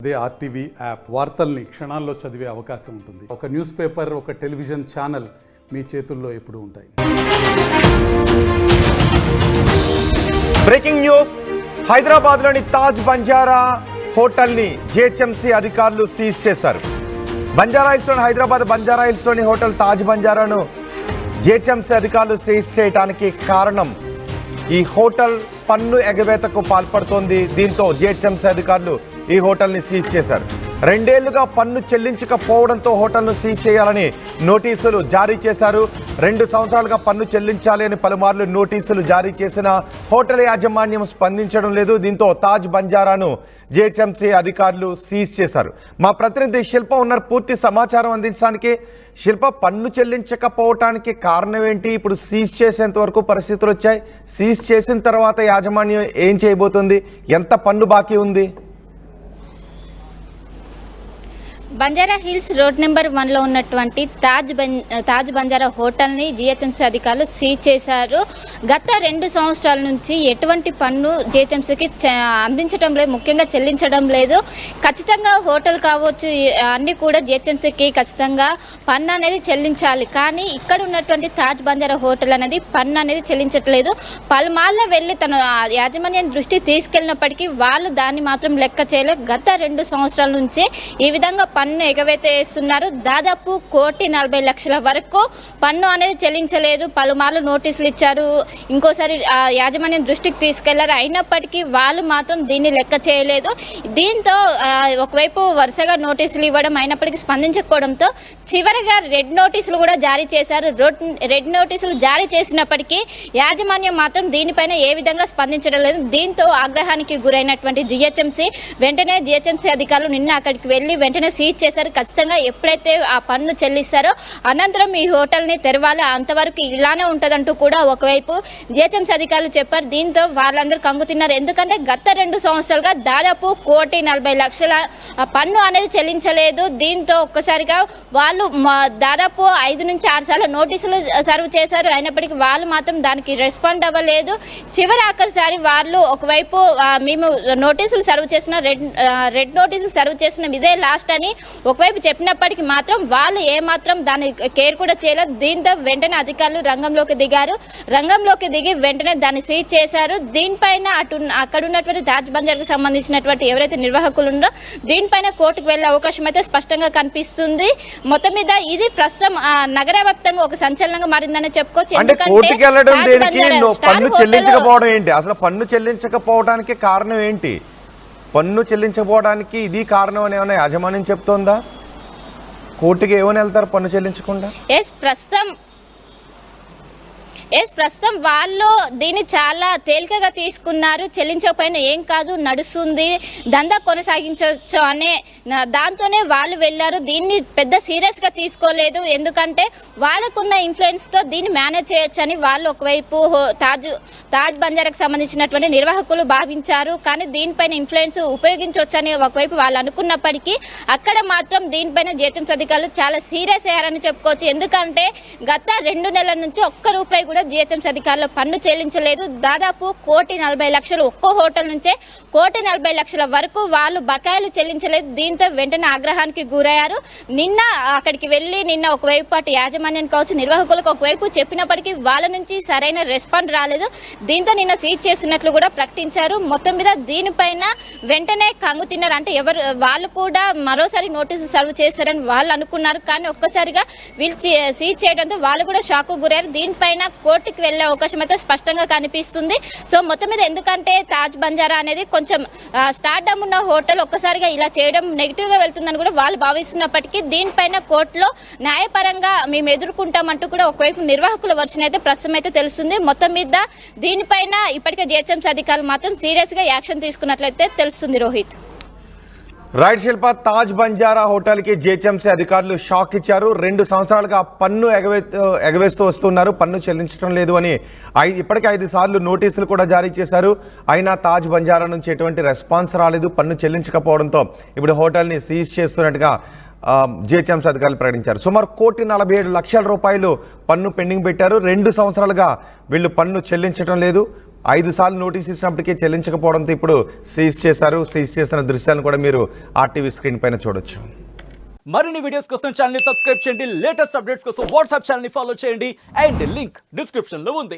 అదే RTV app వార్తల్ని క్షణాల్లో చదివే అవకాశం ఉంటుంది. ఒక న్యూస్ పేపర్, ఒక టెలివిజన్ ఛానల్ మీ చేతుల్లో ఎప్పుడూ ఉంటాయి. బ్రేకింగ్ న్యూస్, హైదరాబాద్లోని తాజ్ బంజారా హోటల్ని జిహెచ్ఎంసీ అధికారులు సీజ్ చేశారు. బంజారాహిల్స్లోని హైదరాబాద్ బంజారాహిల్స్లోని హోటల్ తాజ్ బంజారాను జిహెచ్ఎంసీ అధికారులు సీజ్ చేయడానికి కారణం ఈ హోటల్ పన్ను ఎగవేతకు పాల్పడుతోంది. దీంతో జిహెచ్ఎంసీ అధికారులు ఈ హోటల్ని సీజ్ చేశారు. 2 ఏళ్లుగా పన్ను చెల్లించకపోవడంతో హోటల్ను సీజ్ చేయాలని నోటీసులు జారీ చేశారు. 2 సంవత్సరాలుగా పన్ను చెల్లించాలి అని పలుమార్లు నోటీసులు జారీ చేసిన హోటల్ యాజమాన్యం స్పందించడం లేదు. దీంతో తాజ్ బంజారాను జిహెచ్ఎంసీ అధికారులు సీజ్ చేశారు. మా ప్రతినిధి శిల్ప ఉన్నారు పూర్తి సమాచారం అందించడానికి. శిల్ప, పన్ను చెల్లించకపోవటానికి కారణం ఏంటి? ఇప్పుడు సీజ్ చేసేంత వరకు పరిస్థితులు వచ్చాయి. సీజ్ చేసిన తర్వాత యాజమాన్యం ఏం చేయబోతుంది? ఎంత పన్ను బాకీ ఉంది? బంజారా హిల్స్ రోడ్ నెంబర్ 1లో ఉన్నటువంటి తాజ్ బంజారా హోటల్ని జిహెచ్ఎంసీ అధికారులు సీజ్ చేశారు. గత 2 సంవత్సరాల నుంచి ఎటువంటి పన్ను జిహెచ్ఎంసీకి అందించడం లేదు, ముఖ్యంగా చెల్లించడం లేదు. ఖచ్చితంగా హోటల్ కావచ్చు, అన్నీ కూడా జిహెచ్ఎంసీకి ఖచ్చితంగా పన్ను అనేది చెల్లించాలి. కానీ ఇక్కడ ఉన్నటువంటి తాజ్ బంజారా హోటల్ అనేది పన్ను అనేది చెల్లించట్లేదు. పలుమార్లు వెళ్ళి తన యాజమాన్యం దృష్టి తీసుకెళ్ళినప్పటికీ వాళ్ళు దాన్ని మాత్రం లెక్క చేయలేదు. గత 2 సంవత్సరాల నుంచి ఈ విధంగా పన్ను ఎగవేత వేస్తున్నారు. దాదాపు 1,40,00,000 వరకు పన్ను అనేది చెల్లించలేదు. పలుమార్లు నోటీసులు ఇచ్చారు, ఇంకోసారి యాజమాన్యం దృష్టికి తీసుకెళ్లారు. అయినప్పటికీ వాళ్ళు మాత్రం దీన్ని లెక్క చేయలేదు. దీంతో ఒకవైపు వరుసగా నోటీసులు ఇవ్వడం, అయినప్పటికీ స్పందించకపోవడంతో చివరిగా రెడ్ నోటీసులు కూడా జారీ చేశారు. రెడ్ నోటీసులు జారీ చేసినప్పటికీ యాజమాన్యం మాత్రం దీనిపైన ఏ విధంగా స్పందించడం లేదు. దీంతో ఆగ్రహానికి గురైనటువంటి జిహెచ్ఎంసీ వెంటనే జిహెచ్ఎంసీ అధికారులు నిన్న అక్కడికి వెళ్లి వెంటనే సీజ్ చేశారు. ఖచ్చితంగా ఎప్పుడైతే ఆ పన్ను చెల్లిస్తారో అనంతరం ఈ హోటల్ని తెరవాలి, అంతవరకు ఇలానే ఉంటుందంటూ కూడా ఒకవైపు జిహెచ్ఎంసీ అధికారులు చెప్పారు. దీంతో వాళ్ళందరూ కంగు తిన్నారు. ఎందుకంటే గత 2 సంవత్సరాలుగా దాదాపు 1,40,00,000 పన్ను అనేది చెల్లించలేదు. దీంతో ఒక్కసారిగా వాళ్ళు దాదాపు 5 నుంచి 6 సార్లు నోటీసులు సర్వ్ చేశారు. అయినప్పటికీ వాళ్ళు మాత్రం దానికి రెస్పాండ్ అవ్వలేదు. చివరి ఆఖరిసారి వాళ్ళు ఒకవైపు మేము నోటీసులు సర్వ్ చేసిన రెడ్ నోటీసులు సర్వ్ చేసిన ఇదే లాస్ట్ అని ఒకవైపు చెప్పినప్పటికీ మాత్రం వాళ్ళు ఏమాత్రం దాన్ని కేర్ కూడా చేయలేదు. దీంతో వెంటనే అధికారులు రంగంలోకి దిగి వెంటనే దాన్ని సీజ్ చేశారు. దీనిపైన అక్కడ ఉన్నటువంటి తాజ్ బంజార్కి సంబంధించినటువంటి ఎవరైతే నిర్వాహకులు ఉన్నారో దీనిపైన కోర్టుకు వెళ్లే అవకాశం అయితే స్పష్టంగా కనిపిస్తుంది. మొత్తం మీద ఇది ప్రస్తుతం నగర వ్యాప్తంగా ఒక సంచలనంగా మారిందని చెప్పుకోవచ్చు. అసలు పన్ను చెల్లించకపోవడానికి కారణం ఏంటి? పన్ను చెల్లించకపోవడానికి ఇది కారణం అని ఏమైనా యాజమాన్యం చెప్తోందా? కోర్టుకి ఏమని వెళ్తారు పన్ను చెల్లించకుండా? ప్రస్తుతం వాళ్ళు దీన్ని చాలా తేలికగా తీసుకున్నారు. చెల్లించకపోయినా ఏం కాదు, నడుస్తుంది, దందా కొనసాగించవచ్చు అనే దాంతోనే వాళ్ళు వెళ్ళారు. దీన్ని పెద్ద సీరియస్గా తీసుకోలేదు. ఎందుకంటే వాళ్ళకున్న ఇన్ఫ్లుయెన్స్తో దీన్ని మేనేజ్ చేయొచ్చు అని వాళ్ళు ఒకవైపు తాజ్ బంజారాకు సంబంధించినటువంటి నిర్వాహకులు భావించారు. కానీ దీనిపైన ఇన్ఫ్లుయెన్స్ ఉపయోగించవచ్చు అని ఒకవైపు వాళ్ళు అనుకున్నప్పటికీ అక్కడ మాత్రం దీనిపైన జిహెచ్ఎంసీ అధికారులు చాలా సీరియస్ అయ్యారని చెప్పుకోవచ్చు. ఎందుకంటే గత 2 నెలల నుంచి ఒక్క రూపాయి కూడా జిహెచ్ఎంసీ అధికారులు పన్ను చెల్లించలేదు. దాదాపు 1,40,00,000 ఒక్కో హోటల్ నుంచే 1,40,00,000 వరకు వాళ్ళు బకాయిలు చెల్లించలేదు. దీంతో వెంటనే ఆగ్రహానికి గురయ్యారు. నిన్న అక్కడికి వెళ్ళి ఒకవైపు అటు యాజమాన్యానికి కావచ్చు, నిర్వాహకులకు ఒకవైపు చెప్పినప్పటికీ వాళ్ళ నుంచి సరైన రెస్పాండ్ రాలేదు. దీంతో నిన్న సీజ్ చేసినట్లు కూడా ప్రకటించారు. మొత్తం మీద దీనిపైన వెంటనే కంగు తిన్నారు. అంటే వాళ్ళు కూడా మరోసారి నోటీసులు సర్వ్ చేశారని వాళ్ళు అనుకున్నారు. కానీ ఒక్కసారిగా వీళ్ళు సీజ్ చేయడంతో వాళ్ళు కూడా షాక్ గురయ్యారు. దీనిపైన కోర్టుకి వెళ్లే అవకాశం అయితే స్పష్టంగా కనిపిస్తుంది. సో మొత్తం మీద ఎందుకంటే తాజ్ బంజారా అనేది కొంచెం స్టార్డమ్ ఉన్న హోటల్, ఒక్కసారిగా ఇలా చేయడం నెగిటివ్గా వెళ్తుందని కూడా వాళ్ళు భావిస్తున్నప్పటికీ దీనిపైన కోర్టులో న్యాయపరంగా మేము ఎదుర్కొంటామంటూ కూడా ఒకవైపు నిర్వాహకుల వర్షన్ అయితే ప్రస్తుతం అయితే తెలుస్తుంది. మొత్తం మీద దీనిపైన ఇప్పటికే జిహెచ్ఎంసీ అధికారులు మాత్రం సీరియస్గా యాక్షన్ తీసుకున్నట్లయితే తెలుస్తుంది. రోహిత్. రైట్ శిల్ప, తాజ్ బంజారా హోటల్కి జిహెచ్ఎంసీ అధికారులు షాక్ ఇచ్చారు. 2 సంవత్సరాలుగా పన్ను ఎగవేస్తూ వస్తున్నారు, పన్ను చెల్లించడం లేదు అని ఇప్పటికే 5 సార్లు నోటీసులు కూడా జారీ చేశారు. అయినా తాజ్ బంజారా నుంచి ఎటువంటి రెస్పాన్స్ రాలేదు. పన్ను చెల్లించకపోవడంతో ఇప్పుడు హోటల్ని సీజ్ చేస్తున్నట్టుగా జిహెచ్ఎంసీ అధికారులు ప్రకటించారు. సుమారు 1,47,00,000 రూపాయలు పన్ను పెండింగ్ పెట్టారు. 2 సంవత్సరాలుగా వీళ్ళు పన్ను చెల్లించడం లేదు. 5 సార్లు నోటీస్ ఇచ్చినప్పటికీ చెల్లించకపోవడంతో ఇప్పుడు సీజ్ చేశారు. సీజ్ చేసిన దృశ్యాలను కూడా మీరు ఆర్టీవీ స్క్రీన్ పైన చూడొచ్చు. మరిన్ని వీడియోస్ కోసం ఛానల్ ని సబ్స్క్రైబ్ చేయండి. లేటెస్ట్ అప్డేట్స్ కోసం వాట్సాప్ ఛానల్ ని ఫాలో చేయండి. అండ్ లింక్ డిస్క్రిప్షన్ లో ఉంది.